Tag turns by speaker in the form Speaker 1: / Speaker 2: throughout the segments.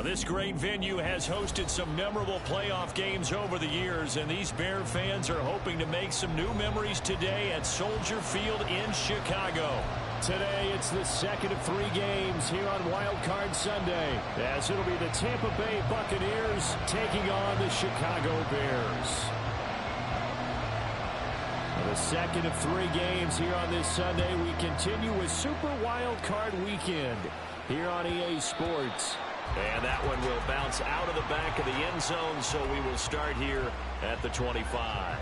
Speaker 1: This great venue has hosted some memorable playoff games over the years, and these Bear fans are hoping to make some new memories today at Soldier Field in Chicago. Today, it's the second of 3 games here on Wild Card Sunday, as it'll be the Tampa Bay Buccaneers taking on the Chicago Bears. For the second of 3 games here on this Sunday, we continue with Super Wild Card Weekend here on EA Sports.
Speaker 2: And that one will bounce out of the back of the end zone, so we will start here at the 25.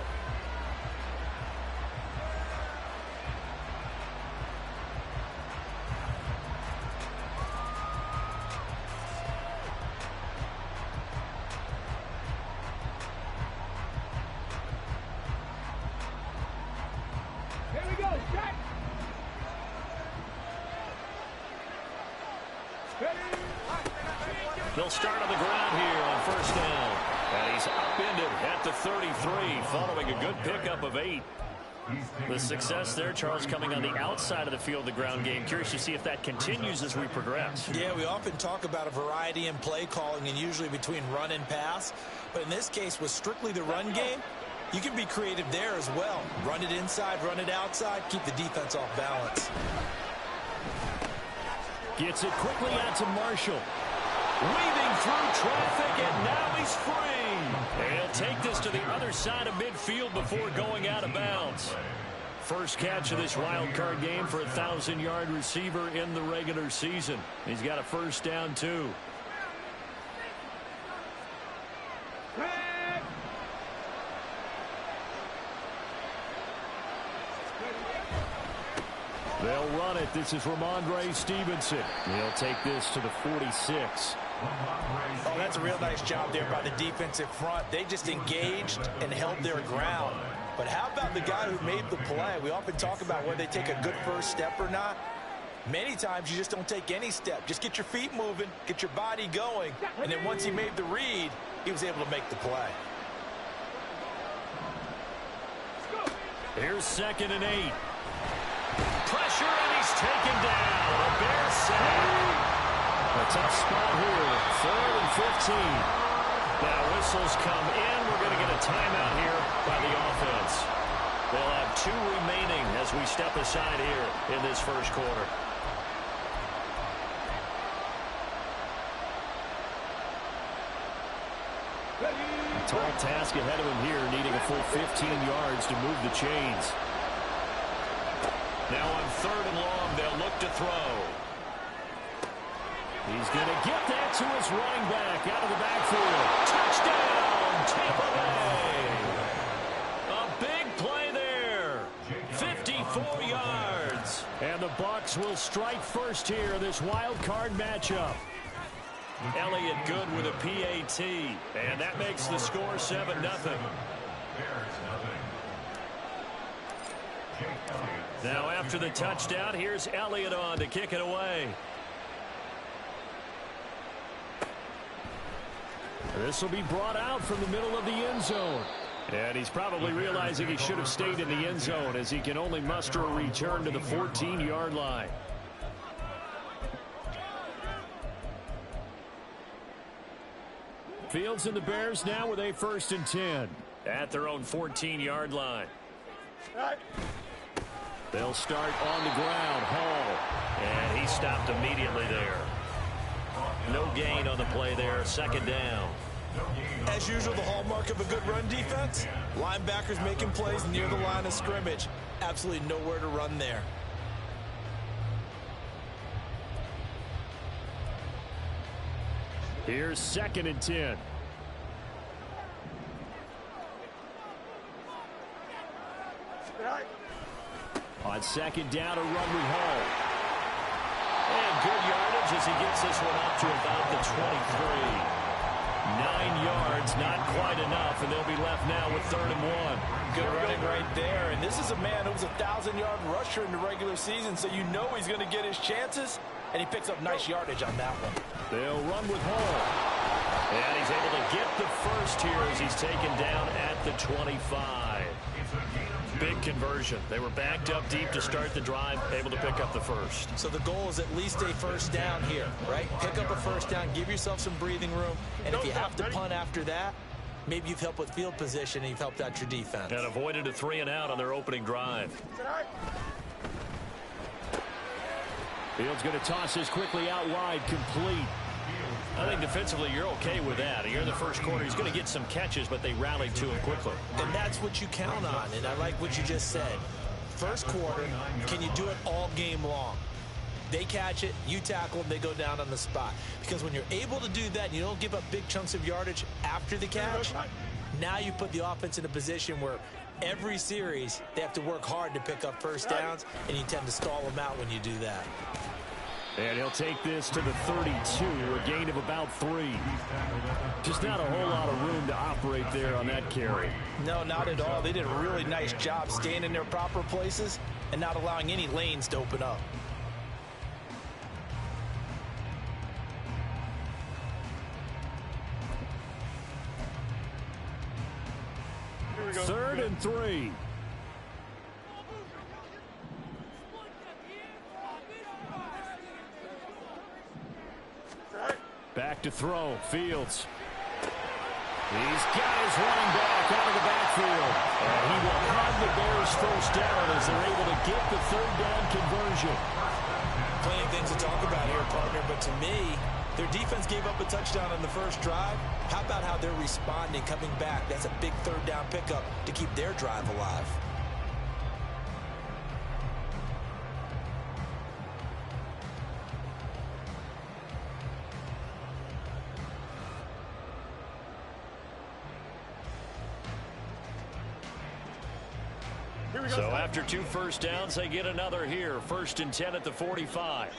Speaker 2: They'll start on the ground here on first down. And he's upended at the 33 following a good pickup of 8. The success there, Charles, coming on the outside of the field, the ground game. Curious to see if that continues as we progress.
Speaker 3: Yeah, we often talk about a variety in play calling and usually between run and pass. But in this case, with strictly the run game, you can be creative there as well. Run it inside, run it outside, keep the defense off balance.
Speaker 1: Gets it quickly out to Marshall. Weaving through traffic, and now he's free. He'll take this to the other side of midfield before going out of bounds. First catch of this wild card game for a 1,000-yard receiver in the regular season. He's got a first down, too. They'll run it. This is Ramondre Stevenson. He'll take this to the 46.
Speaker 3: Oh, that's a real nice job there by the defensive front. They just engaged and held their ground. But how about the guy who made the play? We often talk about whether they take a good first step or not. Many times you just don't take any step. Just get your feet moving, get your body going, and then once he made the read, he was able to make the play.
Speaker 1: Here's 2nd and 8. Pressure, and he's taken down. A Bear sack. A tough spot here. 3rd and 15. Now whistles come in. We're going to get a timeout here by the offense. They'll have 2 remaining as we step aside here in this first quarter. Tall task ahead of him here, needing a full 15 yards to move the chains. Now on 3rd and long, they'll look to throw. He's going to get that to his running back out of the backfield. Touchdown, Tampa Bay. A big play there. 54 yards. And the Bucs will strike first here in this wild card matchup. Elliott good with a PAT. And that makes the score 7-0. Now after the touchdown, here's Elliott on to kick it away. This will be brought out from the middle of the end zone. And he's probably realizing he should have stayed in the end zone as he can only muster a return to the 14-yard line. Fields and the Bears now with a 1st and 10 at their own 14-yard line. They'll start on the ground. Hall. And he stopped immediately there. No gain on the play there. 2nd down.
Speaker 3: As usual, the hallmark of a good run defense, linebackers making plays near the line of scrimmage. Absolutely nowhere to run there.
Speaker 1: Here's 2nd and 10. On 2nd down, a run with Hall. And good yardage as he gets this one up to about the 23. 9 yards, not quite enough, and they'll be left now with 3rd and 1.
Speaker 3: Good running right there. And this is a man who was a 1,000-yard rusher in the regular season, so you know he's going to get his chances, and he picks up nice yardage on that one.
Speaker 1: They'll run with Hall. And he's able to get the first here as he's taken down at the 25. Big conversion. They were backed up deep to start the drive, able to pick up the first.
Speaker 3: So the goal is at least a first down here, right? Pick up a first down, give yourself some breathing room, and if you have to punt after that, maybe you've helped with field position and you've helped out your defense.
Speaker 1: And avoided a 3-and-out on their opening drive. Fields going to toss this quickly out wide, complete. I think defensively you're okay with that. Here in the first quarter, he's going to get some catches, but they rallied to him quickly.
Speaker 3: And that's what you count on, and I like what you just said. First quarter, can you do it all game long? They catch it, you tackle them, they go down on the spot. Because when you're able to do that, and you don't give up big chunks of yardage after the catch, now you put the offense in a position where every series they have to work hard to pick up first downs, and you tend to stall them out when you do that.
Speaker 1: And he'll take this to the 32, a gain of about 3. Just not a whole lot of room to operate there on that carry.
Speaker 3: No, not at all. They did a really nice job staying in their proper places and not allowing any lanes to open up.
Speaker 1: Third and 3. Back to throw. Fields. He's got his running back out of the backfield. And he will have the Bears first down as they're able to get the third down conversion.
Speaker 3: Plenty of things to talk about here, partner, but to me, their defense gave up a touchdown on the first drive. How about how they're responding, coming back? That's a big third down pickup to keep their drive alive.
Speaker 1: So after 2 first downs, they get another here. First and 10 at the 45.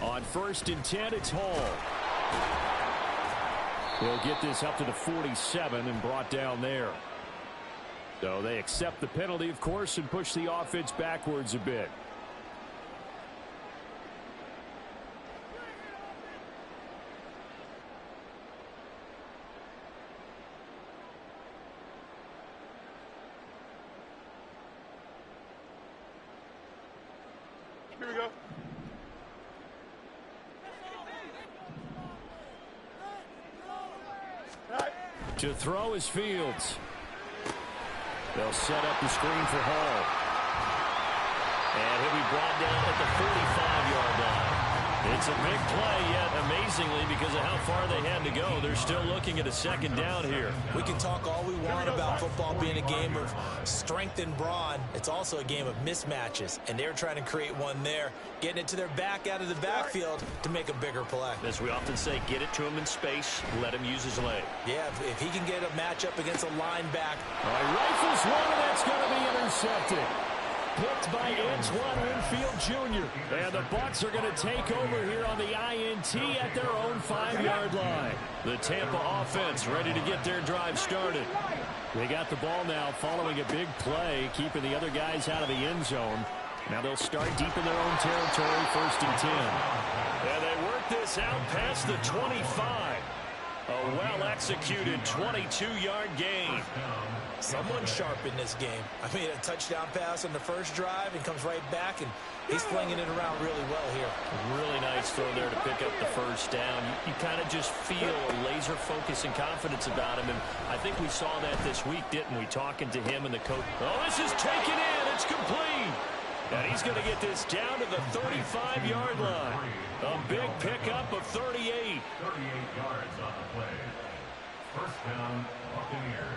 Speaker 1: On first and 10, it's Hall. He'll get this up to the 47 and brought down there. So they accept the penalty, of course, and push the offense backwards a bit.
Speaker 4: Here we go.
Speaker 1: To throw is Fields. They'll set up the screen for Hall. And he'll be brought down at the 45-yard line. It's a big play, yet amazingly, because of how far they had to go, they're still looking at a second down here.
Speaker 3: We can talk all we want about football being a game of strength and brawn. It's also a game of mismatches, and they're trying to create one there, getting it to their back out of the backfield to make a bigger play.
Speaker 1: As we often say, get it to him in space, let him use his leg.
Speaker 3: Yeah, if he can get a matchup against a linebacker.
Speaker 1: All right, rifles one, and that's going to be intercepted. Picked by Antoine Winfield Jr. And the Bucs are going to take over here on the INT at their own 5-yard line. The Tampa offense ready to get their drive started. They got the ball now following a big play, keeping the other guys out of the end zone. Now they'll start deep in their own territory, first and 10. And they work this out past the 25. A well-executed 22-yard gain.
Speaker 3: Someone sharp in this game. I mean, a touchdown pass on the first drive and comes right back, and he's flinging it around really well here.
Speaker 1: Really nice throw there to pick up the first down. You kind of just feel a laser focus and confidence about him, and I think we saw that this week, didn't we, talking to him and the coach. Oh, this is taken in. It's complete. And he's going to get this down to the 35-yard line. A big pickup of 38.
Speaker 4: 38 yards on the play. First down, Buccaneers.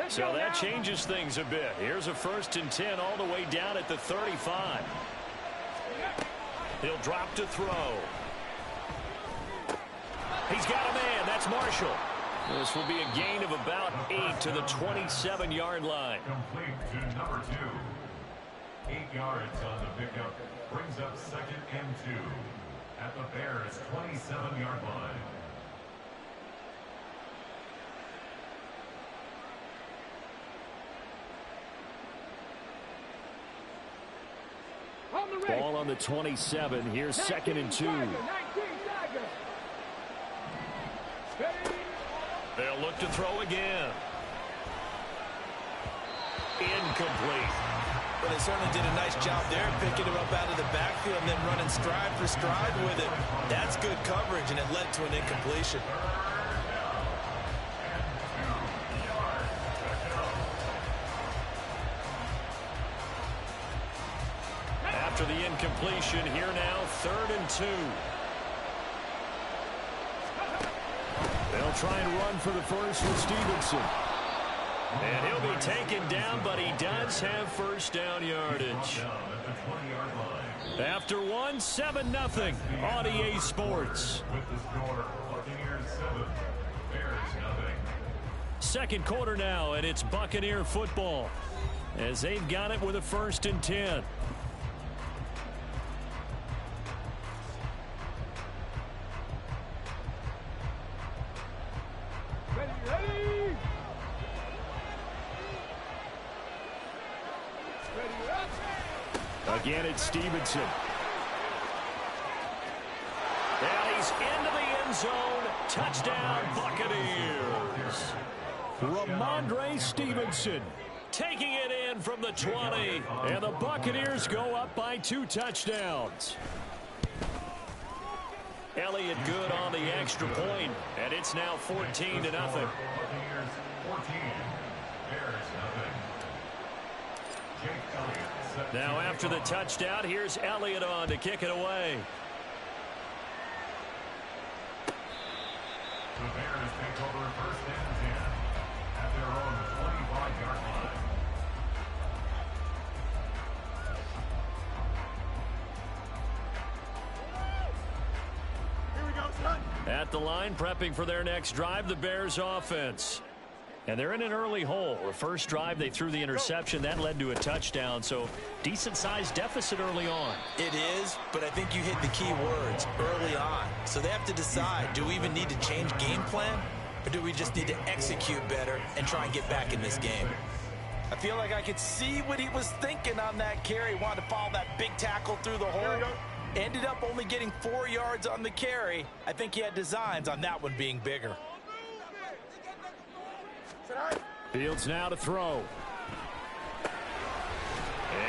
Speaker 1: So that changes things a bit. Here's a first and 10 all the way down at the 35. He'll drop to throw. He's got a man. That's Marshall. This will be a gain of about 8 to the 27-yard line.
Speaker 4: Complete to number 2. 8 yards on the pickup. Brings up second and 2 at the Bears' 27-yard line.
Speaker 1: Ball on the 27. Here's second and 2.
Speaker 2: to throw again. Incomplete.
Speaker 3: Well, they certainly did a nice job there, picking him up out of the backfield and then running stride for stride with it. That's good coverage, and it led to an incompletion.
Speaker 2: After the incompletion, here now, 3rd and 2.
Speaker 1: They'll try and run for the first with Stevenson.
Speaker 2: And he'll be taken down, but he does have first down yardage.
Speaker 1: After 1, 7-0 on EA Sports.
Speaker 4: With the score, Buccaneers 7, Bears nothing.
Speaker 1: Second quarter now, and it's Buccaneer football as they've got it with a 1st and 10. Again, it's Stevenson.
Speaker 2: And he's into the end zone. Touchdown, Buccaneers.
Speaker 1: Ramondre Stevenson taking it in from the 20. And the Buccaneers go up by 2 touchdowns.
Speaker 2: Elliott good on the extra point, and it's now 14-0.
Speaker 4: Buccaneers 14, Bears nothing. Jake Elliott.
Speaker 2: Now after the touchdown, here's Elliott on to kick it away.
Speaker 4: The Bears take over 1st and 10 at their own 25-yard line.
Speaker 5: Here we go, son.
Speaker 1: At the line, prepping for their next drive, the Bears offense. And they're in an early hole. The first drive, they threw the interception. That led to a touchdown, so decent-sized deficit early on.
Speaker 3: It is, but I think you hit the key words, early on. So they have to decide, do we even need to change game plan? Or do we just need to execute better and try and get back in this game? I feel like I could see what he was thinking on that carry. Wanted to follow that big tackle through the hole. Ended up only getting 4 yards on the carry. I think he had designs on that one being bigger.
Speaker 1: Fields now to throw.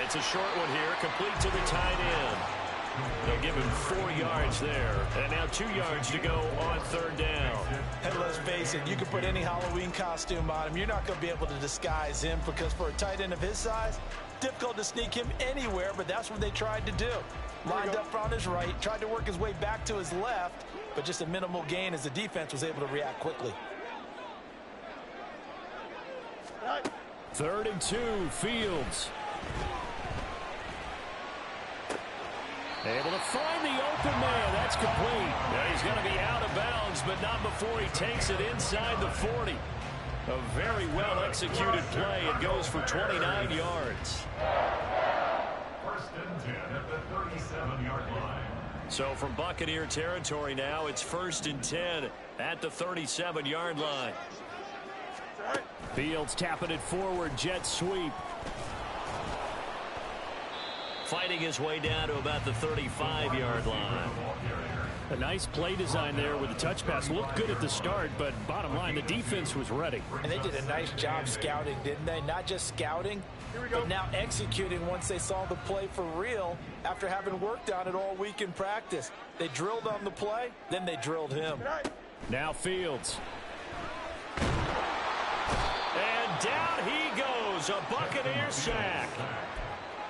Speaker 2: It's a short one here, complete to the tight end. They'll give him 4 yards there. And now 2 yards to go on 3rd down.
Speaker 3: And let's face it, you can put any Halloween costume on him. You're not going to be able to disguise him because for a tight end of his size, difficult to sneak him anywhere, but that's what they tried to do. Lined up on his right, tried to work his way back to his left, but just a minimal gain as the defense was able to react quickly.
Speaker 1: 3rd and 2, Fields. Able to find the open man. That's complete.
Speaker 2: Now he's going to be out of bounds, but not before he takes it inside the 40. A very well-executed play. It goes for 29 yards.
Speaker 4: 1st and 10 at the 37-yard line.
Speaker 2: So from Buccaneer territory now, it's 1st and 10 at the 37-yard line.
Speaker 1: Fields tapping it forward, jet sweep.
Speaker 2: Fighting his way down to about the 35-yard line.
Speaker 1: A nice play design there with the touch pass. Looked good at the start, but bottom line, the defense was ready.
Speaker 3: And they did a nice job scouting, didn't they? Not just scouting, but now executing once they saw the play for real after having worked on it all week in practice. They drilled on the play, then they drilled him.
Speaker 1: Now Fields.
Speaker 2: And down he goes, a Buccaneer sack.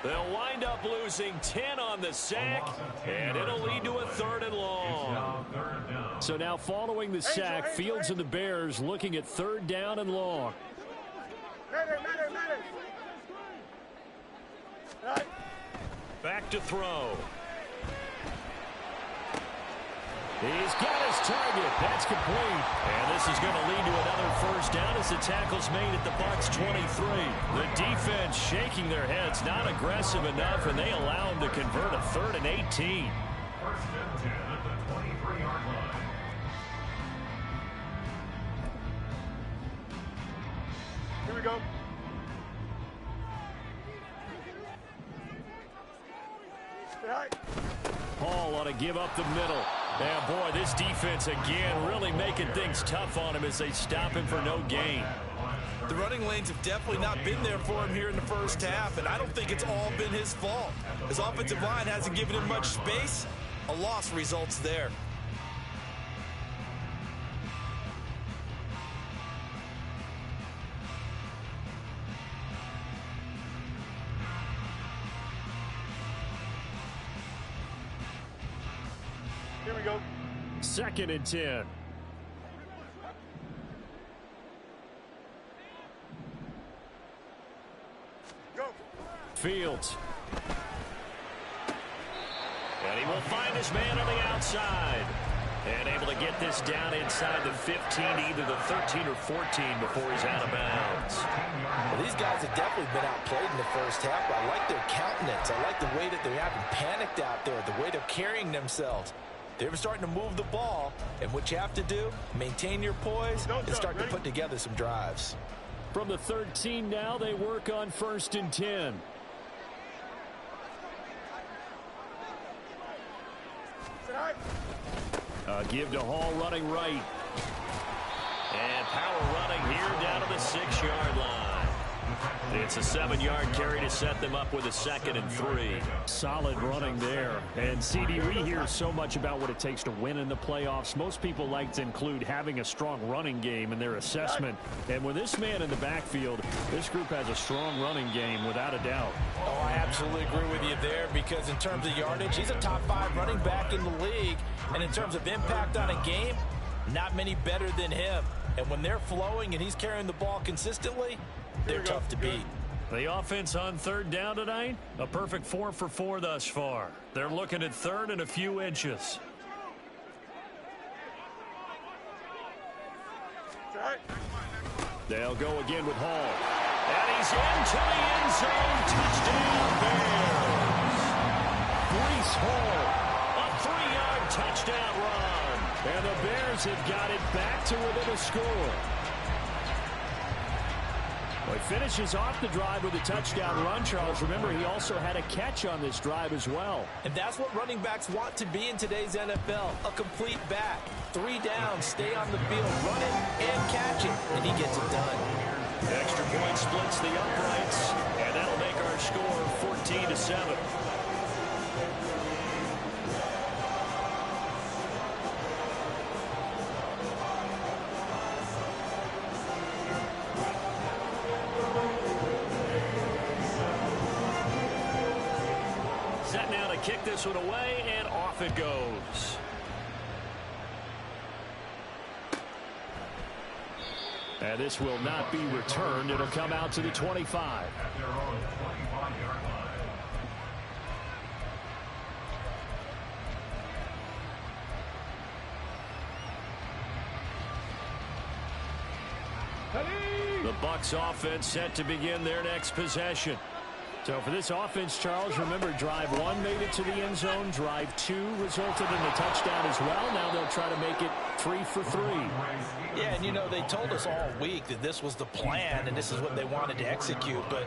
Speaker 2: They'll wind up losing 10 on the sack, and it'll lead to a 3rd and long.
Speaker 1: So now following the sack, Fields and the Bears looking at 3rd down and long.
Speaker 2: Back to throw.
Speaker 1: He's got his target. That's complete.
Speaker 2: And this is going to lead to another 1st down as the tackle's made at the Bucs 23. The defense shaking their heads, not aggressive enough, and they allow him to convert a 3rd and 18.
Speaker 4: 1st and 10 at the 23-yard line.
Speaker 5: Here we go.
Speaker 1: Paul ought to give up the middle. Yeah, boy, this defense again really making things tough on him as they stop him for no gain.
Speaker 3: The running lanes have definitely not been there for him here in the first half, and I don't think it's all been his fault. His offensive line hasn't given him much space. A loss results there.
Speaker 5: Here we go.
Speaker 1: 2nd and 10.
Speaker 5: Go.
Speaker 1: Fields. And he will find his man on the outside. And able to get this down inside the 15, either the 13 or 14 before he's out of bounds.
Speaker 3: Well, these guys have definitely been outplayed in the first half. I like their countenance. I like the way that they haven't panicked out there, the way they're carrying themselves. They're starting to move the ball, and what you have to do, maintain your poise and start to put together some drives.
Speaker 1: From the 13 now, they work on 1st and 10. Give to Hall running right. And power running here down to the 6-yard line. It's a 7-yard carry to set them up with a 2nd and 3. Solid running there. And CD, we hear so much about what it takes to win in the playoffs. Most people like to include having a strong running game in their assessment. And with this man in the backfield, this group has a strong running game without a doubt.
Speaker 3: Oh, I absolutely agree with you there, because in terms of yardage, he's a top 5 running back in the league. And in terms of impact on a game, not many better than him. And when they're flowing and he's carrying the ball consistently, they're tough to beat.
Speaker 1: The offense on 3rd down tonight, a perfect 4 for 4 thus far. They're looking at 3rd and a few inches. They'll go again with Hall. And he's into the end zone. Touchdown, Bears. Breece Hall, a 3-yard touchdown run. And the Bears have got it back to within a score. Well, he finishes off the drive with a touchdown run, Charles. Remember, he also had a catch on this drive as well.
Speaker 3: And that's what running backs want to be in today's NFL, a complete back. 3 downs, stay on the field, run it, and catch it, and he gets it done.
Speaker 1: The extra point splits the uprights, and that'll make our score 14-7. Set now to kick this one away, and off it goes. And this will not be returned. It'll come out to the 25.
Speaker 4: At their own 25-yard line.
Speaker 1: The Bucs offense set to begin their next possession. So for this offense, Charles, remember, drive 1 made it to the end zone. Drive 2 resulted in a touchdown as well. Now they'll try to make it 3 for 3.
Speaker 3: Yeah, and you know, they told us all week that this was the plan and this is what they wanted to execute, but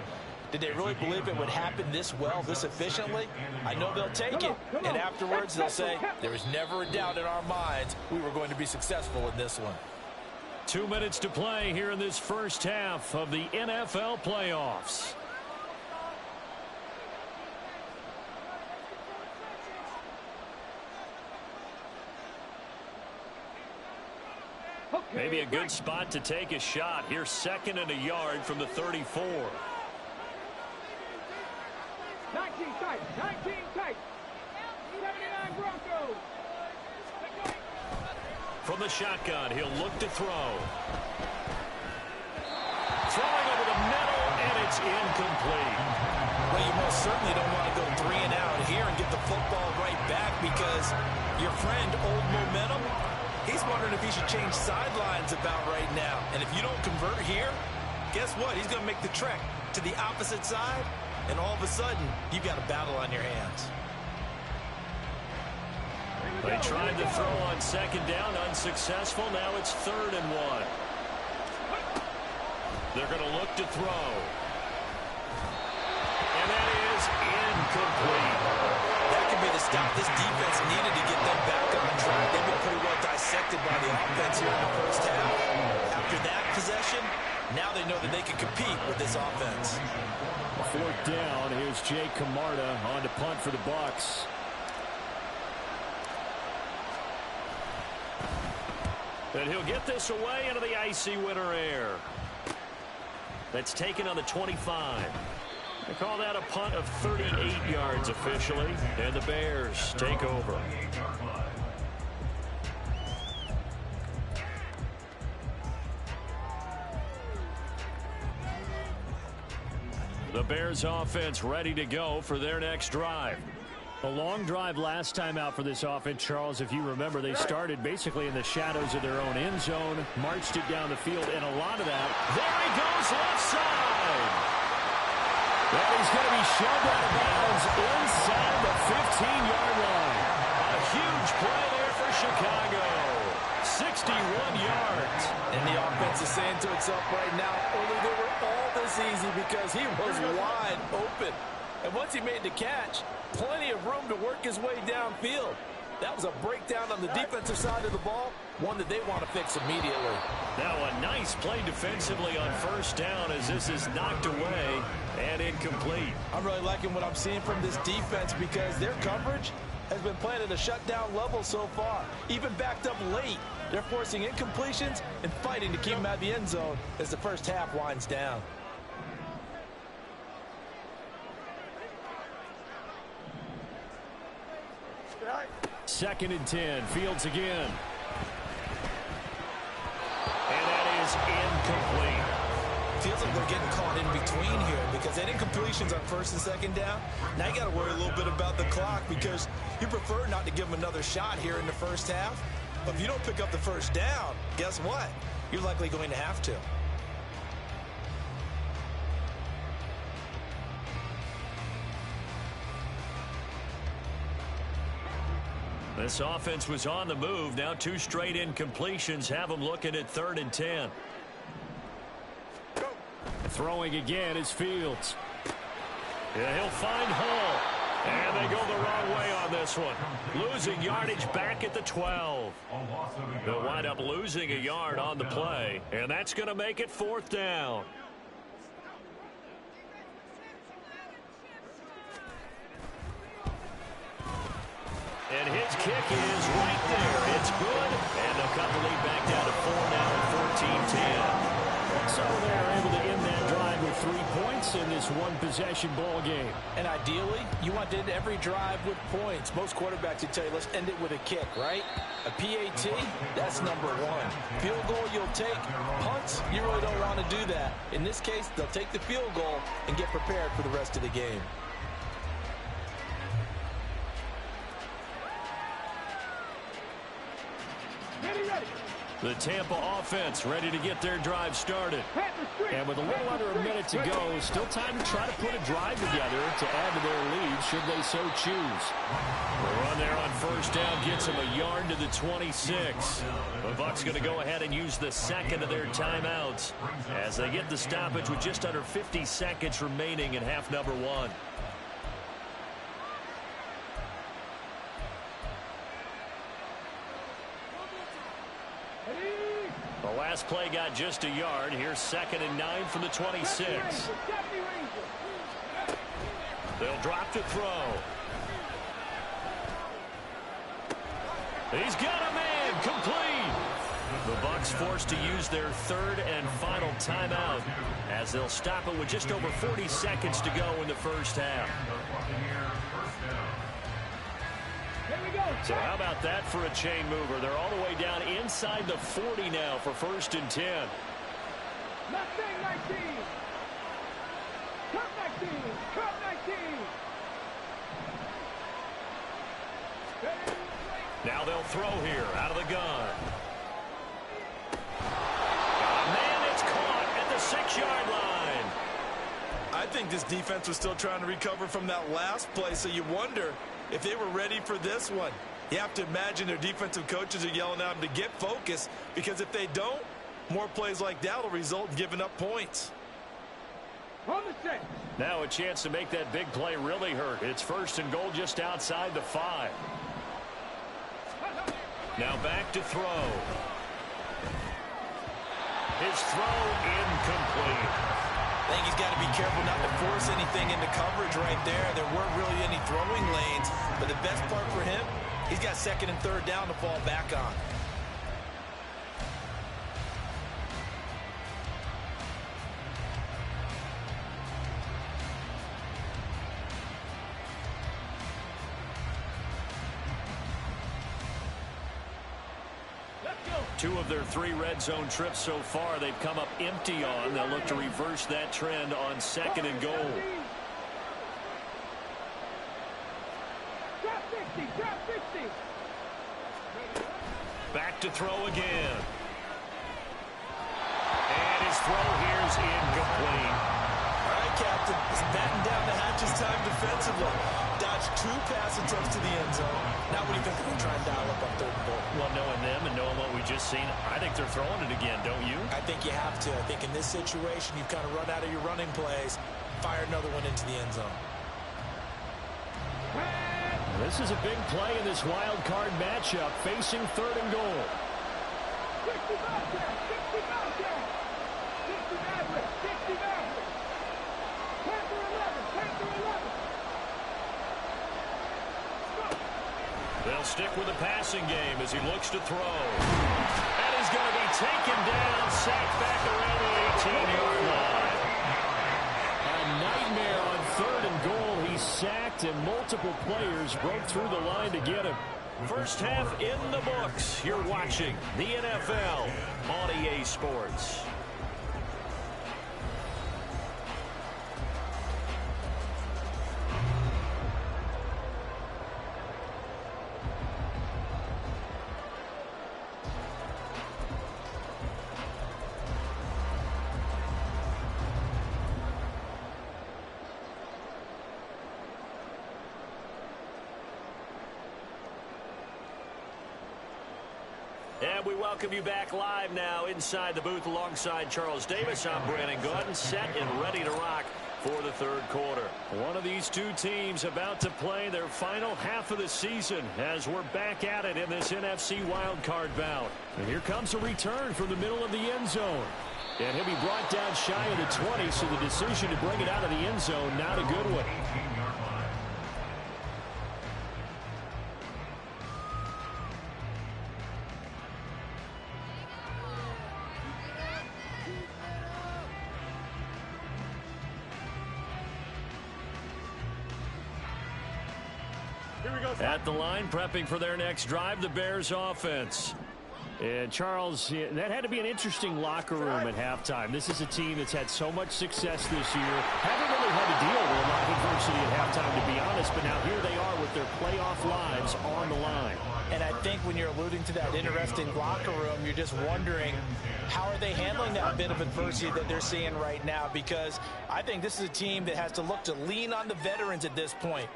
Speaker 3: did they really believe it would happen this well, this efficiently? I know they'll take it, and afterwards they'll say, there was never a doubt in our minds we were going to be successful in this one.
Speaker 1: 2 minutes to play here in this first half of the NFL playoffs. Maybe a good spot to take a shot. Here's 2nd and a yard from the 34.
Speaker 6: 19 tight, 19 tight. 79 Broncos.
Speaker 1: From the shotgun, he'll look to throw. Throwing over the middle, and it's incomplete.
Speaker 3: Well, you most certainly don't want to go 3 and out here and get the football right back, because your friend, Old Momentum, he's wondering if he should change sidelines about right now. And if you don't convert here, guess what? He's going to make the trek to the opposite side, and all of a sudden, you've got a battle on your hands.
Speaker 1: They tried to throw on 2nd down, unsuccessful. Now it's 3rd and 1. They're going to look to throw. And that is incomplete.
Speaker 3: That could be the stop this defense needed to get them back on track. They've been pretty well dissected by the offense here in the first half. After that possession, now they know that they can compete with this offense.
Speaker 1: Fourth down. Here's Jake Camarda on to punt for the Bucs. And he'll get this away into the icy winter air. That's taken on the 25. They call that a punt of 38 yards officially. And the Bears take over. The Bears offense ready to go for their next drive. A long drive last time out for this offense, Charles. If you remember, they started basically in the shadows of their own end zone, marched it down the field, and a lot of that. There he goes, left side. And he's going to be shoved out of bounds inside the 15-yard line. A huge play there for Chicago. 61 yards.
Speaker 3: And the offense is saying to itself right now, only they were all this easy because he was wide open. And once he made the catch, plenty of room to work his way downfield. That was a breakdown on the defensive side of the ball, one that they want to fix immediately.
Speaker 1: Now a nice play defensively on first down as this is knocked away and incomplete.
Speaker 3: I'm really liking what I'm seeing from this defense because their coverage has been playing at a shutdown level so far. Even backed up late, they're forcing incompletions and fighting to keep them out of the end zone as the first half winds down.
Speaker 1: Second and 10. Fields again. And that is incomplete.
Speaker 3: Feels like they're getting caught in between here because they had incompletions on first and second down. Now you got to worry a little bit about the clock because you prefer not to give them another shot here in the first half. But if you don't pick up the first down, guess what? You're likely going to have to.
Speaker 1: This offense was on the move. Now two straight incompletions have them looking at 3rd and 10. Throwing again is Fields. Yeah, he'll find Hall. And they go the wrong way on this one. Losing yardage back at the 12. They'll wind up losing a yard on the play. And that's going to make it 4th down. And his kick is right there. It's good. And they'll cut the lead back down to 4 now at 14-10. So they're able to end that drive with 3 points in this one-possession ball game.
Speaker 3: And ideally, you want to end every drive with points. Most quarterbacks would tell you, let's end it with a kick, right? A PAT, that's number 1. Field goal you'll take. Punts, you really don't want to do that. In this case, they'll take the field goal and get prepared for the rest of the game.
Speaker 1: The Tampa offense ready to get their drive started. And with a little under a minute to go, still time to try to put a drive together to add to their lead should they so choose. The run there on first down gets them a yard to the 26. The Bucs going to go ahead and use the second of their timeouts as they get the stoppage with just under 50 seconds remaining in half number 1. The last play got just a yard. Here's 2nd and 9 from the 26. They'll drop to throw. He's got a man complete. The Bucs forced to use their 3rd and final timeout as they'll stop it with just over 40 seconds to go in the first half. So how about that for a chain mover? They're all the way down inside the 40 now for 1st and 10.
Speaker 6: Mustang 19. Cup 19. Cup 19.
Speaker 1: Now they'll throw here out of the gun. Man, it's caught at the 6-yard line.
Speaker 3: I think this defense was still trying to recover from that last play, so you wonder if they were ready for this one. You have to imagine their defensive coaches are yelling at them to get focused, because if they don't, more plays like that will result in giving up points.
Speaker 6: On the set.
Speaker 1: Now a chance to make that big play really hurt. It's 1st and goal just outside the 5. Now back to throw. His throw incomplete.
Speaker 3: I think he's got to be careful not to force anything into coverage right there. There weren't really any throwing lanes, but the best part for him, he's got 2nd and 3rd down to fall back on.
Speaker 1: Two of their 3 red zone trips so far they've come up empty on. They'll look to reverse that trend on 2nd and goal.
Speaker 6: Drop 50, drop 50.
Speaker 1: Back to throw again. And his throw here is incomplete.
Speaker 3: All right, Captain. He's batting down the hatches time defensively. Dodged 2 pass attempts to the end zone. Now what do you think they're going to try and dial up on 3rd and goal?
Speaker 1: Well, knowing them and knowing what we just seen, I think they're throwing it again, don't you?
Speaker 3: I think you have to. I think in this situation, you've kind of run out of your running plays. Fire another one into the end zone.
Speaker 1: This is a big play in this wild card matchup, facing 3rd and goal.
Speaker 6: 60 Bobcats, 60 Bobcats. 60 Mavericks, 60 Mavericks. Panther 11, Panther 11.
Speaker 1: They'll stick with the passing game as he looks to throw. And he's going to be taken down, sacked back around the 18-yard line. A nightmare on 3rd and goal. He's sacked, and multiple players broke through the line to get him. First half in the books. You're watching the NFL on EA Sports. And we welcome you back live now inside the booth alongside Charles Davis. I'm Brandon Gordon, set and ready to rock for the 3rd quarter. One of these 2 teams about to play their final half of the season as we're back at it in this NFC wildcard bout. And here comes a return from the middle of the end zone. And he'll be brought down shy of the 20, so the decision to bring it out of the end zone, not a good one. At the line, prepping for their next drive, the Bears offense. And Charles, that had to be an interesting locker room at halftime. This is a team that's had so much success this year. Haven't really had to deal with a lot of adversity at halftime, to be honest, but now here they are with their playoff lives on the line.
Speaker 3: And I think when you're alluding to that interesting locker room, you're just wondering, how are they handling that bit of adversity that they're seeing right now? Because I think this is a team that has to look to lean on the veterans at this point.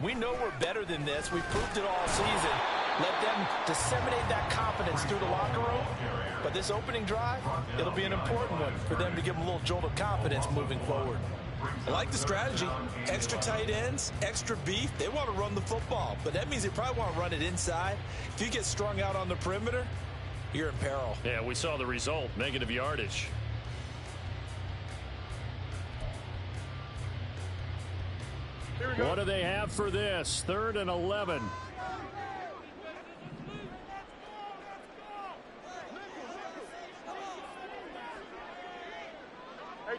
Speaker 3: We know we're better than this. We've proved it all season. Let them disseminate that confidence through the locker room. But this opening drive, it'll be an important one for them to give them a little jolt of confidence moving forward. I like the strategy. Extra tight ends, extra beef. They want to run the football, but that means they probably want to run it inside. If you get strung out on the perimeter, you're in peril.
Speaker 1: Yeah, we saw the result, negative yardage. What do they have for this? 3rd and 11.
Speaker 5: Hey,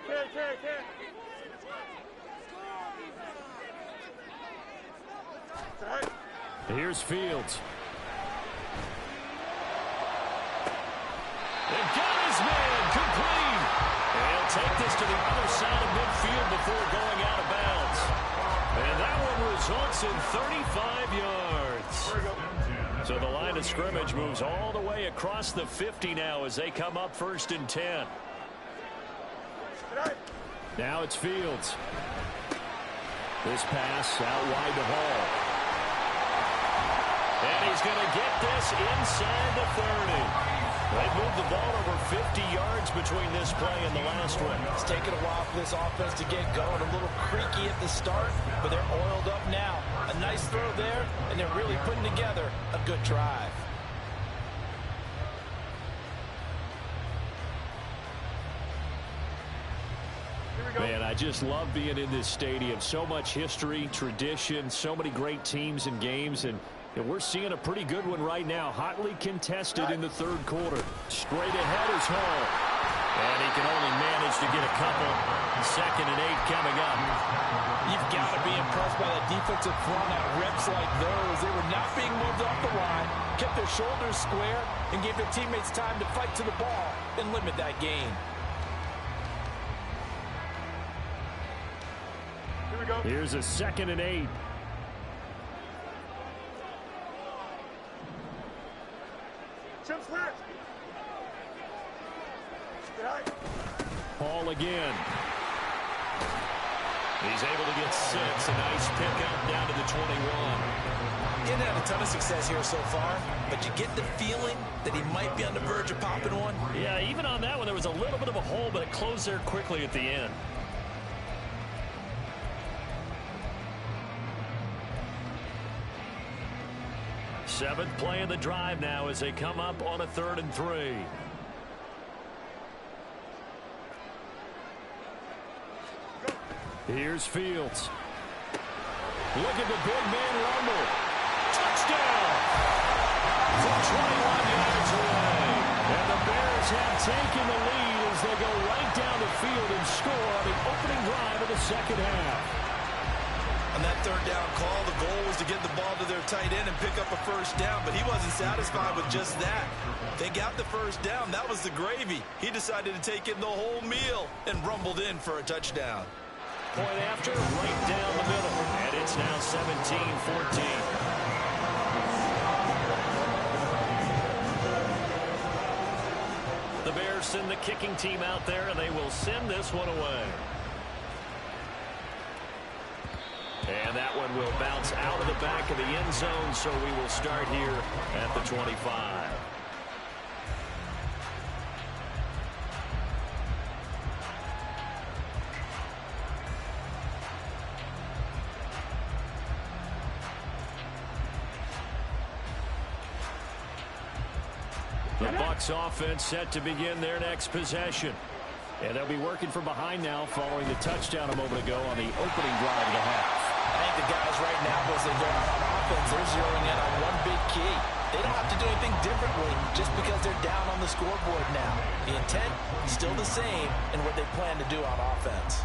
Speaker 1: Here's Fields. They've got his man complete. And he'll take this to the other side of midfield before going out of bounds. And that one results in 35 yards. So the line of scrimmage moves all the way across the 50 now as they come up 1st and 10. Now it's Fields. This pass out wide to Hall. And he's going to get this inside the 30.
Speaker 2: They've moved the ball over 50 yards between this play and the last one.
Speaker 3: It's taken a while for this offense to get going. A little creaky at the start, but they're oiled up now. A nice throw there, and they're really putting together a good drive.
Speaker 1: Man, I just love being in this stadium. So much history, tradition, so many great teams and games, and we're seeing a pretty good one right now. Hotly contested in the third quarter. Straight ahead is Hall.
Speaker 2: And he can only manage to get a couple. 2nd and 8 coming up.
Speaker 3: You've got to be impressed by the defensive front at reps like those. They were not being moved off the line, kept their shoulders square, and gave their teammates time to fight to the ball and limit that gain.
Speaker 1: Here's a 2nd and 8. Hall again.
Speaker 2: He's able to get 6. A nice pickup down to the 21.
Speaker 3: He hasn't had a ton of success here so far, but you get the feeling that he might be on the verge of popping one.
Speaker 2: Yeah, even on that one, there was a little bit of a hole, but it closed there quickly at the end. Seventh play of the drive now as they come up on a 3rd and 3.
Speaker 1: Here's Fields. Look at the big man rumble. Touchdown! From 21 yards away. And the Bears have taken the lead as they go right down the field and score on the opening drive of the second half.
Speaker 3: On that 3rd down call, the goal was to get the ball to their tight end and pick up a 1st down, but he wasn't satisfied with just that. They got the 1st down. That was the gravy. He decided to take in the whole meal and rumbled in for a touchdown.
Speaker 2: Point after, right down the middle. And it's now 17-14. The Bears send the kicking team out there, and they will send this one away. And that one will bounce out of the back of the end zone, so we will start here at the 25. The Bucs offense set to begin their next possession. And they'll be working from behind now following the touchdown a moment ago on the opening drive of the half.
Speaker 3: I think the guys right now, as they go out on offense, they're zeroing in on one big key. They don't have to do anything differently just because they're down on the scoreboard now. The intent is still the same in what they plan to do on offense.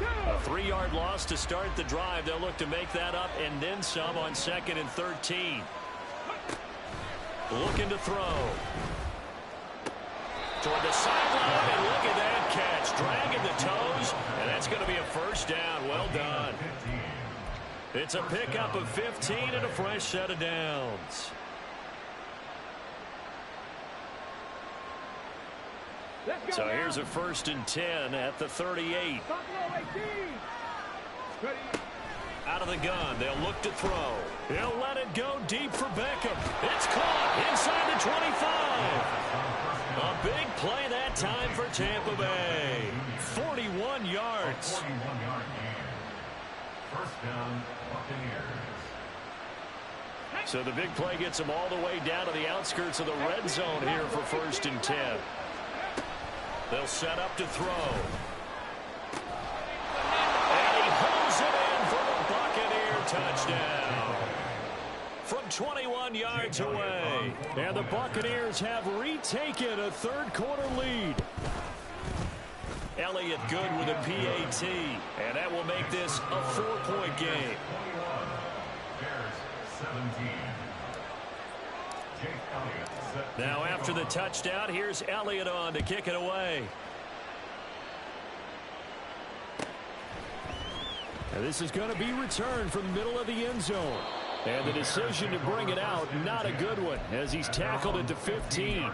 Speaker 2: A 3-yard loss to start the drive. They'll look to make that up and then some on 2nd and 13. Looking to throw. Toward the sideline, and look at that catch. Dragging the toes, and that's going to be a 1st down. Well done. It's a pickup of 15 and a fresh set of downs. So here's a 1st and 10 at the 38. Out of the gun, they'll look to throw. He'll let it go deep for Beckham. It's caught inside the 25. A big play that time for Tampa Bay. 41 yards.
Speaker 4: 41-yard gain. 1st down, Buccaneers.
Speaker 2: So the big play gets them all the way down to the outskirts of the red zone here for 1st and 10. They'll set up to throw. And he holds it in for the Buccaneer touchdown. From 21 yards away.
Speaker 1: And the Buccaneers have retaken a third-quarter lead.
Speaker 2: Elliott good with a PAT. And that will make this a 4-point game.
Speaker 4: Bears 17. Jake Elliott set.
Speaker 2: Now after the touchdown, here's Elliott on to kick it away.
Speaker 1: And this is going to be returned from the middle of the end zone. And the decision to bring it out, not a good one, as he's tackled at the 15.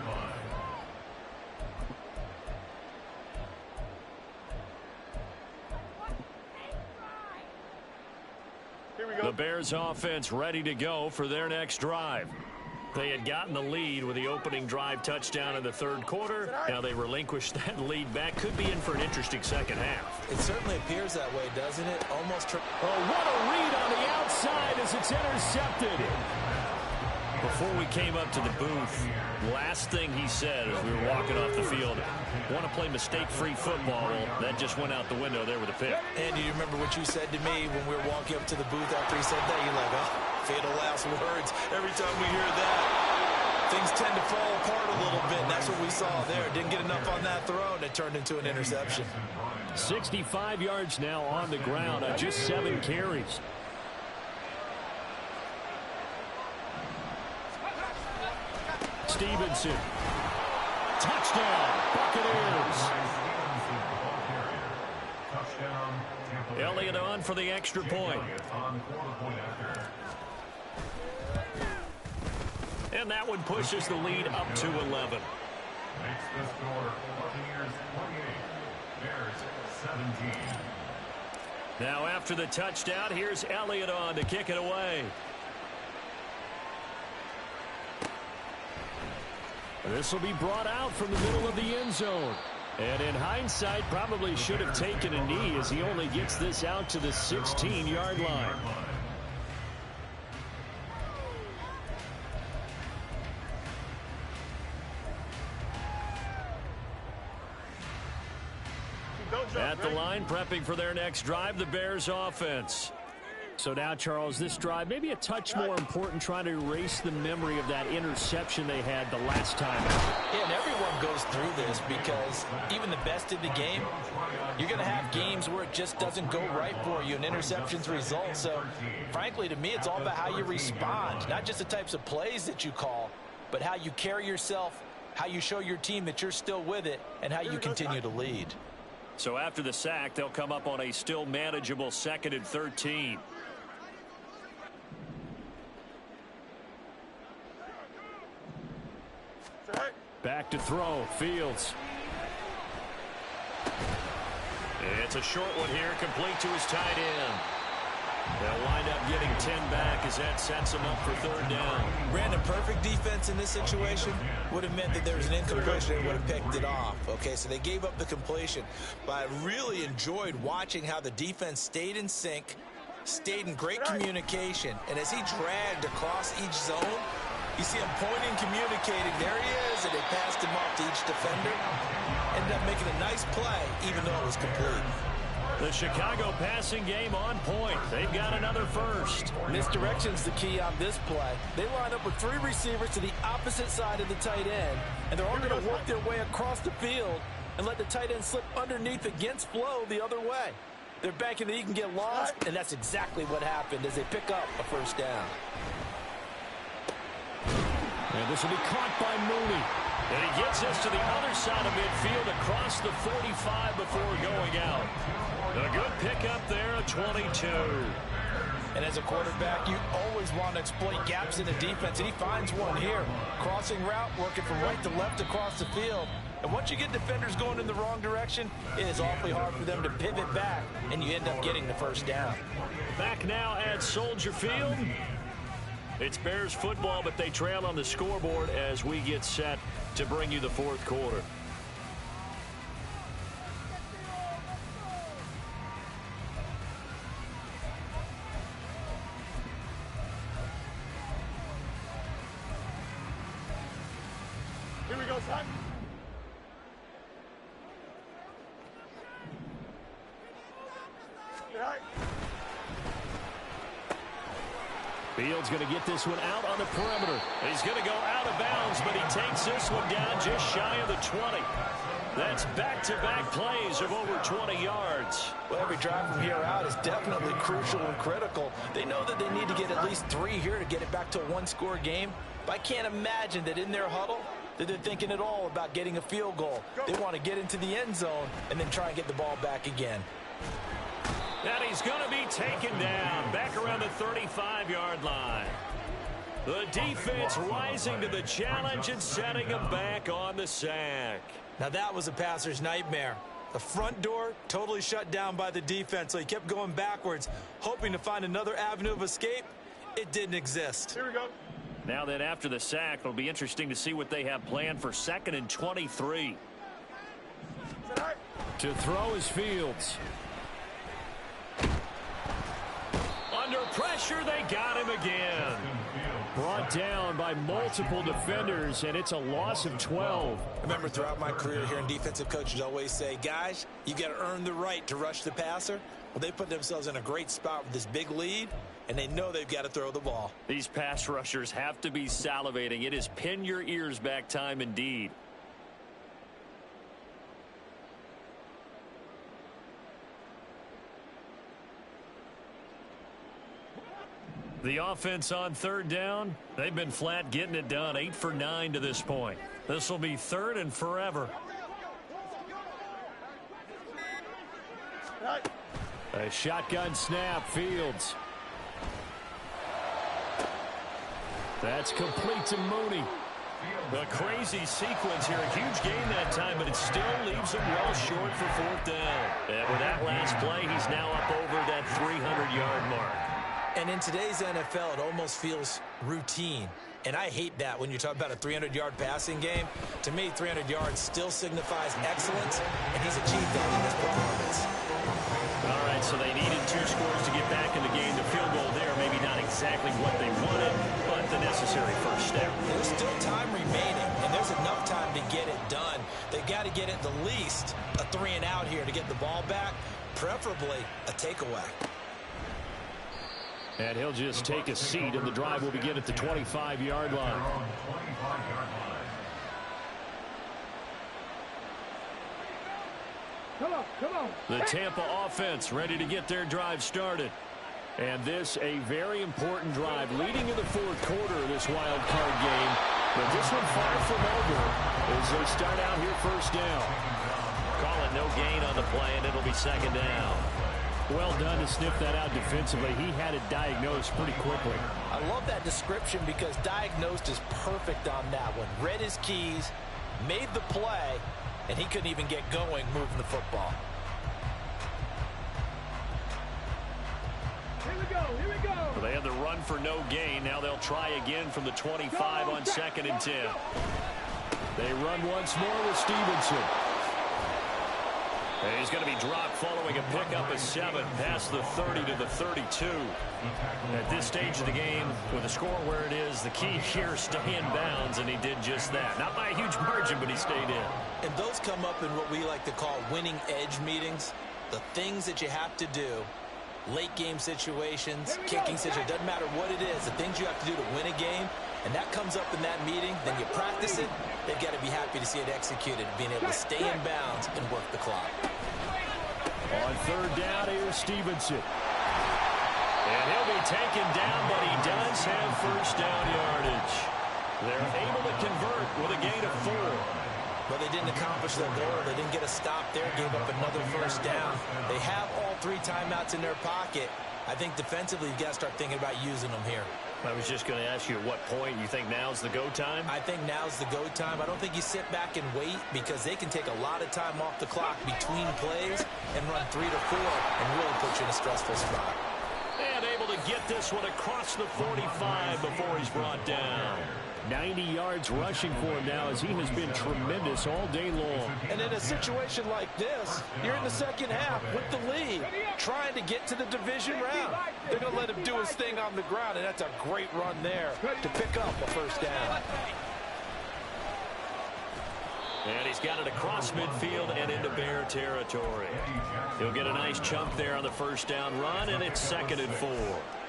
Speaker 5: Here we go.
Speaker 2: The Bears
Speaker 1: Bears offense ready to go for their next drive. They had gotten the lead with the opening drive touchdown in the third quarter. Now they relinquished that lead back. Could be in for an interesting second half.
Speaker 3: It certainly appears that way, doesn't it? Almost.
Speaker 1: Oh, what a read on the outside as it's intercepted. Before we came up to the booth, last thing he said as we were walking off the field, want to play mistake-free football. Well, that just went out the window there with a pick.
Speaker 3: Andy, you remember what you said to me when we were walking up to the booth after he said that? You're like, oh, fatal last words. Every time we hear that, things tend to fall apart a little bit, and that's what we saw there. Didn't get enough on that throw, and it turned into an interception.
Speaker 1: 65 yards now on the ground on just 7 carries. Stevenson. Touchdown, Buccaneers. Elliott on for the extra point. And that one pushes the lead up to 11.
Speaker 4: Makes the score Buccaneers 28, Bears 17.
Speaker 1: Now after the touchdown, here's Elliott on to kick it away. This will be brought out from the middle of the end zone. And in hindsight, probably should have taken a knee as he only gets this out to the 16-yard line. At the line, prepping for their next drive, the Bears offense. So now, Charles, this drive maybe a touch more important, trying to erase the memory of that interception they had the last time out.
Speaker 3: Yeah, and everyone goes through this because even the best in the game, you're going to have games where it just doesn't go right for you and interceptions result. So, frankly, to me, it's all about how you respond, not just the types of plays that you call, but how you carry yourself, how you show your team that you're still with it, and how you continue to lead.
Speaker 1: So after the sack, they'll come up on a still manageable 2nd and 13. Back to throw, Fields. It's a short one here, complete to his tight end. They'll wind up getting 10 back as that sets them up for 3rd down.
Speaker 3: Brandon, perfect defense in this situation would have meant that there was an incompletion. They would have picked it off. Okay, so they gave up the completion. But I really enjoyed watching how the defense stayed in sync, stayed in great communication. And as he dragged across each zone, you see him pointing, communicating. There he is, and they passed him off to each defender. Ended up making a nice play, even though it was complete.
Speaker 1: The Chicago passing game on point. They've got another first.
Speaker 3: Misdirection's the key on this play. They line up with 3 receivers to the opposite side of the tight end, and they're all going to work their way across the field and let the tight end slip underneath against flow the other way. They're banking that he can get lost, and that's exactly what happened as they pick up a 1st down.
Speaker 1: And this will be caught by Mooney. And he gets us to the other side of midfield across the 45 before going out. A good pickup there at 22.
Speaker 3: And as a quarterback, you always want to exploit gaps in the defense, and he finds one here. Crossing route, working from right to left across the field. And once you get defenders going in the wrong direction, it is awfully hard for them to pivot back, and you end up getting the 1st down.
Speaker 1: Back now at Soldier Field. It's Bears football, but they trail on the scoreboard as we get set to bring you the 4th quarter.
Speaker 5: Here we go, son. All right.
Speaker 1: Fields going to get this one out on the perimeter. He's going to go out of bounds, but he takes this one down just shy of the 20. That's back-to-back plays of over 20 yards.
Speaker 3: Well, every drive from here out is definitely crucial and critical. They know that they need to get at least 3 here to get it back to a 1-score game. But I can't imagine that in their huddle that they're thinking at all about getting a field goal. They want to get into the end zone and then try and get the ball back again.
Speaker 1: And he's going to be taken down back around the 35-yard line. The defense rising to the challenge and setting him back on the sack.
Speaker 3: Now that was a passer's nightmare. The front door totally shut down by the defense, so he kept going backwards, hoping to find another avenue of escape. It didn't exist.
Speaker 5: Here we go.
Speaker 2: Now then, after the sack, it'll be interesting to see what they have planned for 2nd and 23.
Speaker 1: To throw is Fields. Under pressure, they got him again. Brought down by multiple defenders, and it's a loss of 12.
Speaker 3: I remember throughout my career hearing defensive coaches always say, guys, you got to earn the right to rush the passer. Well, they put themselves in a great spot with this big lead, and they know they've got to throw the ball.
Speaker 2: These pass rushers have to be salivating. It is pin your ears back time indeed. The offense on 3rd down, they've been flat getting it done. 8 for 9 to this point. This will be 3rd and forever.
Speaker 1: A shotgun snap, Fields. That's complete to Mooney.
Speaker 2: A crazy sequence here. A huge gain that time, but it still leaves him well short for 4th down. And with that last play, he's now up over that 300-yard mark.
Speaker 3: And in today's NFL, it almost feels routine. And I hate that when you talk about a 300-yard passing game. To me, 300 yards still signifies excellence, and he's achieved that in this performance.
Speaker 2: All right, so they needed 2 scores to get back in the game. The field goal there, maybe not exactly what they wanted, but the necessary first step.
Speaker 3: There's still time remaining, and there's enough time to get it done. They've got to get at the least a 3-and-out here to get the ball back, preferably a takeaway.
Speaker 1: And he'll just take a seat, and the drive will begin at the 25-yard line.
Speaker 6: Come on.
Speaker 1: The Tampa offense ready to get their drive started. And this a very important drive leading to the 4th quarter of this wild card game. But this one far from over as they start out here 1st down.
Speaker 2: Call it no gain on the play, and it'll be 2nd down.
Speaker 1: Well done to sniff that out defensively. He had it diagnosed pretty quickly.
Speaker 3: I love that description because diagnosed is perfect on that one. Read his keys, made the play, and he couldn't even get going moving the football.
Speaker 6: Here we go.
Speaker 2: Well, they had the run for no gain. Now they'll try again from the 25 on 2nd and 10.
Speaker 1: They run once more with Stevenson.
Speaker 2: And he's going to be dropped following a pickup of 7 past the 30 to the 32. At this stage of the game, with the score where it is, the key here, stay in bounds, and he did just that. Not by a huge margin, but he stayed in.
Speaker 3: And those come up in what we like to call winning edge meetings. The things that you have to do, late game situations, kicking situations, doesn't matter what it is, the things you have to do to win a game, and that comes up in that meeting, then you practice it, they've got to be happy to see it executed, being able to stay in bounds and work the clock.
Speaker 1: On 3rd down, here's Stevenson.
Speaker 2: And he'll be taken down, but he does have 1st down yardage. They're able to convert with a gain of 4.
Speaker 3: But they didn't accomplish their goal. They didn't get a stop there, gave up another 1st down. They have all 3 timeouts in their pocket. I think defensively, you've got to start thinking about using them here.
Speaker 2: I was just going to ask you at what point you think now's the go time?
Speaker 3: I think now's the go time. I don't think you sit back and wait because they can take a lot of time off the clock between plays and run 3 to 4 and really put you in a stressful spot.
Speaker 2: And able to get this one across the 45 before he's brought down.
Speaker 1: 90 yards rushing for him now as he has been tremendous all day long.
Speaker 3: And in a situation like this, you're in the 2nd half with the lead, trying to get to the division round. They're going to let him do his thing on the ground, and that's a great run there to pick up a 1st down.
Speaker 2: And he's got it across midfield and into Bear territory. He'll get a nice chunk there on the 1st down run, and it's 2nd and 4.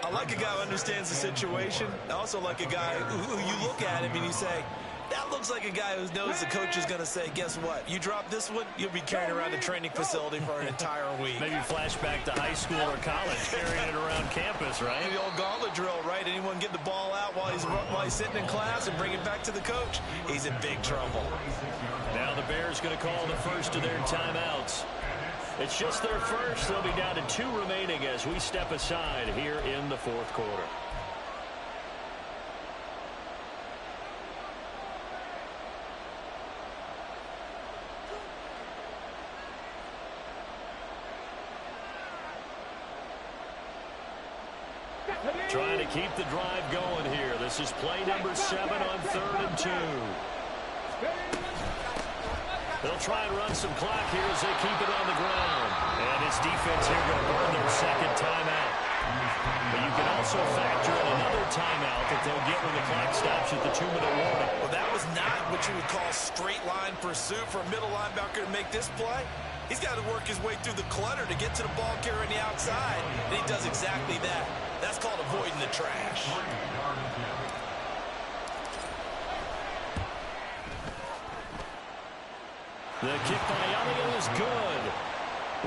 Speaker 3: I like a guy who understands the situation. I also like a guy who you look at him and you say, that looks like a guy who knows the coach is going to say, guess what? You drop this one, you'll be carrying around the training facility for an entire week.
Speaker 2: Maybe flashback to high school or college, carrying it around campus, right?
Speaker 3: The old gauntlet drill, right? Anyone get the ball out while he's sitting in class and bring it back to the coach, he's in big trouble.
Speaker 2: Now the Bears going to call the first of their timeouts. It's just their first. They'll be down to 2 remaining as we step aside here in the 4th quarter.
Speaker 1: Trying to keep the drive going here. This is play number 7 on 3rd and 2. They'll try and run some clock here as they keep it on the ground. And his defense here going to burn their second timeout. But you can also factor in another timeout that they'll get when the clock stops at the 2-minute warning.
Speaker 3: Well, that was not what you would call straight line pursuit for a middle linebacker to make this play. He's got to work his way through the clutter to get to the ball carrier on the outside, and he does exactly that. That's called avoiding the trash.
Speaker 1: The kick by Elliott is good.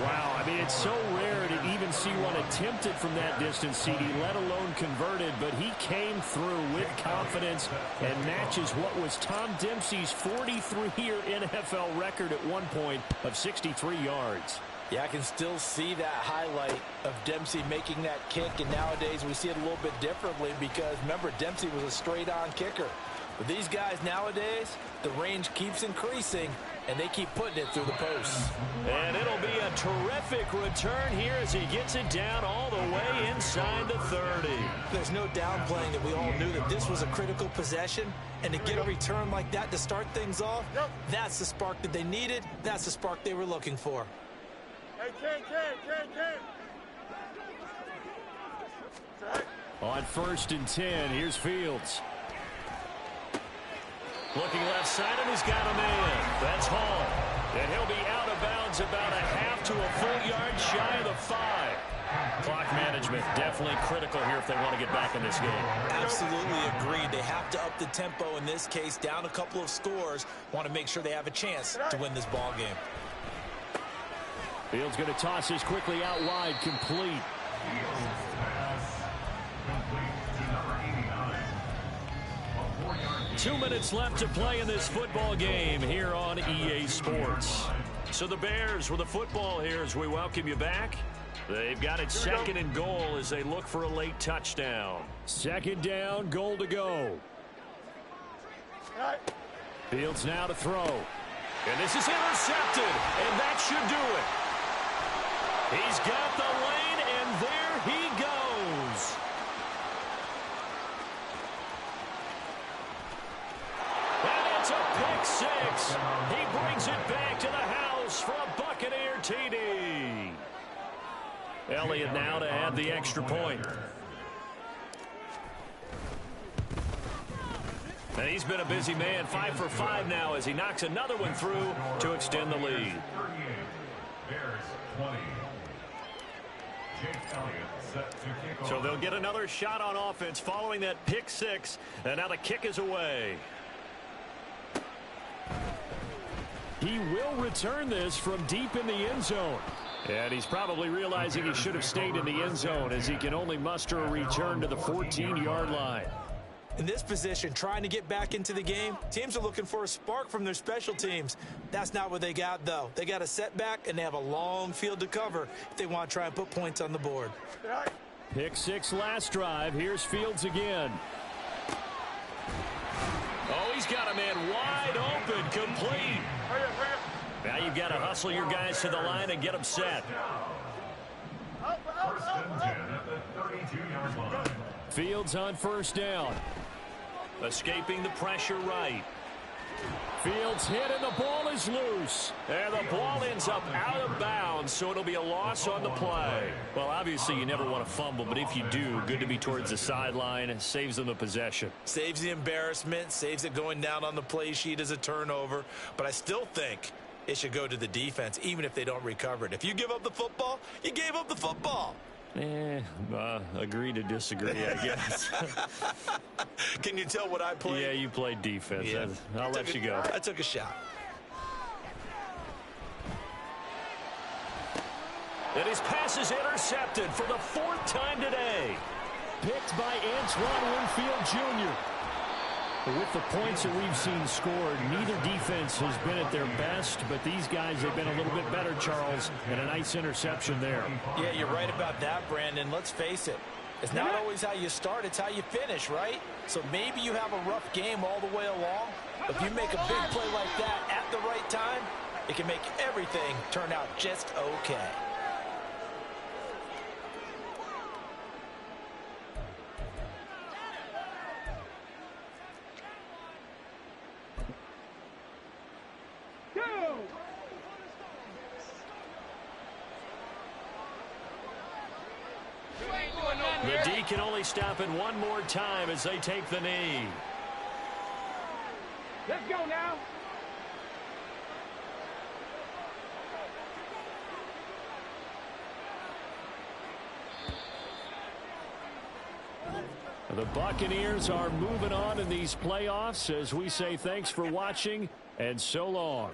Speaker 1: Wow, I mean, it's so rare to even see one attempted from that distance, CD, let alone converted, but he came through with confidence and matches what was Tom Dempsey's 43-year NFL record at one point of 63 yards.
Speaker 3: Yeah, I can still see that highlight of Dempsey making that kick, and nowadays we see it a little bit differently because, remember, Dempsey was a straight-on kicker. But these guys nowadays, the range keeps increasing, and they keep putting it through the posts.
Speaker 1: And it'll be a terrific return here as he gets it down all the way inside the 30.
Speaker 3: There's no downplaying that we all knew that this was a critical possession, and to get a return like that to start things off, that's the spark that they needed. That's the spark they were looking for.
Speaker 5: Hey, Ken.
Speaker 1: On 1st and 10, here's Fields. Looking left side, and he's got a man. That's Hall. And he'll be out of bounds about a half to a full yard shy of the 5. Clock management definitely critical here if they want to get back in this game.
Speaker 3: Absolutely agreed. They have to up the tempo in this case, down a couple of scores. Want to make sure they have a chance to win this ball game.
Speaker 1: Fields going to toss this quickly out wide, complete. 2 minutes left to play in this football game here on EA Sports. So the Bears with the football here as we welcome you back. They've got it 2nd and goal as they look for a late touchdown. 2nd down, goal to go. Fields now to throw. And this is intercepted, and that should do it. He's got the lane, and there he goes. And it's a pick 6. He brings it back to the house for a Buccaneer TD. Elliott now to add the extra point. And he's been a busy man, 5 for 5 now as he knocks another one through to extend the lead. So they'll get another shot on offense following that pick 6, and now the kick is away. He will return this from deep in the end zone. And he's probably realizing he should have stayed in the end zone as he can only muster a return to the 14-yard line.
Speaker 3: In this position, trying to get back into the game, teams are looking for a spark from their special teams. That's not what they got, though. They got a setback, and they have a long field to cover if they want to try and put points on the board.
Speaker 1: Pick 6 last drive. Here's Fields again. Oh, he's got a man wide open, complete. Now you've got to hustle your guys to the line and get them set.
Speaker 4: First and 10 at the 32-yard line.
Speaker 1: Fields on 1st down. Escaping the pressure right. Fields hit and the ball is loose. And the ball ends up out of bounds, so it'll be a loss on the play. Well, obviously you never want to fumble, but if you do, good to be towards the sideline. It saves them the possession.
Speaker 3: Saves the embarrassment, saves it going down on the play sheet as a turnover. But I still think it should go to the defense, even if they don't recover it. If you give up the football, you gave up the football.
Speaker 1: Agree to disagree, I guess.
Speaker 3: Can you tell what I played?
Speaker 1: Yeah, you played defense.
Speaker 3: Yeah.
Speaker 1: I'll let you go.
Speaker 3: I took a shot.
Speaker 1: And his pass is intercepted for the 4th time today. Picked by Antoine Winfield Jr. With the points that we've seen scored, neither defense has been at their best, but these guys have been a little bit better, Charles, and a nice interception there.
Speaker 3: Yeah, you're right about that, Brandon. Let's face it. It's not always how you start, it's how you finish, right? So maybe you have a rough game all the way along, but if you make a big play like that at the right time, it can make everything turn out just okay.
Speaker 1: The D can only stop it one more time as they take the knee.
Speaker 6: Let's go now.
Speaker 1: The Buccaneers are moving on in these playoffs as we say thanks for watching and so long.